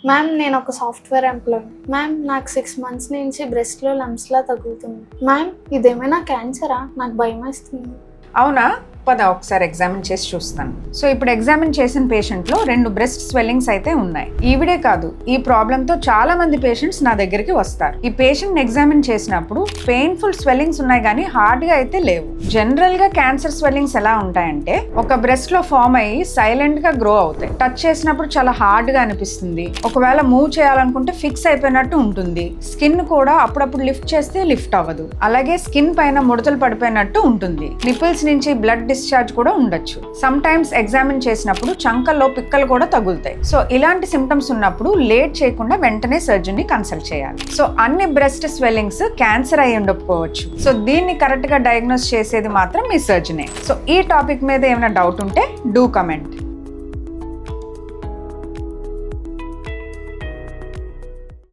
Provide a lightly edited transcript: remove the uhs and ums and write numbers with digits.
Ma'am నేను ఒక software employee. Ma'am నాకు 6 months నుంచి బ్రెస్ట్లో లంప్స్లా తగులుతుంది. మ్యామ్ ఇదేమైనా క్యాన్సరా? నాకు భయం వేస్తుంది. అవునా, పద ఒకసారి ఎగ్జామిన్ చేసి చూస్తాను. సో ఇప్పుడు ఎగ్జామిన్ చేసిన పేషెంట్లో 2 బ్రెస్ట్ స్వెల్లింగ్స్ అయితే ఉన్నాయి. ఈవిడే కాదు, ఈ ప్రాబ్లంతో చాలా మంది పేషెంట్స్ నా దగ్గరికి వస్తారు. ఈ పేషెంట్ ఎగ్జామిన్ చేసినప్పుడు పెయిన్ఫుల్ స్వెల్లింగ్స్ ఉన్నాయి కానీ హార్డ్గా అయితే లేవు. జనరల్ గా క్యాన్సర్ స్వెల్లింగ్స్ ఎలా ఉంటాయంటే ఒక బ్రెస్ట్ లో ఫామ్ అయ్యి సైలెంట్ గా గ్రో అవుతాయి. టచ్ చేసినప్పుడు చాలా హార్డ్ గా అనిపిస్తుంది. ఒకవేళ మూవ్ చేయాలనుకుంటే ఫిక్స్ అయిపోయినట్టు ఉంటుంది. స్కిన్ కూడా అప్పుడప్పుడు లిఫ్ట్ చేస్తే లిఫ్ట్ అవ్వదు. అలాగే స్కిన్ పైన ముడతలు పడిపోయినట్టు ఉంటుంది. నిపిల్స్ నుంచి బ్లడ్ డిశ్చార్జ్ కూడా ఉండొచ్చు. సమ్ టైమ్స్ ఎగ్జామిన్ చేసినప్పుడు చంకల్లో పిక్కలు కూడా తగులుతాయి. సో ఇలాంటి సిమ్టమ్స్ ఉన్నప్పుడు లేట్ చేయకుండా వెంటనే సర్జన్ ని కన్సల్ట్ చేయాలి. సో అన్ని బ్రెస్ట్ స్వెల్లింగ్స్ క్యాన్సర్ అయి ఉండకపోవచ్చు. సో దీన్ని కరెక్ట్ గా డయాగ్నోస్ చేసేది మాత్రం మీ సర్జనే. సో ఈ టాపిక్ మీద ఏమైనా డౌట్ ఉంటే డూ కమెంట్.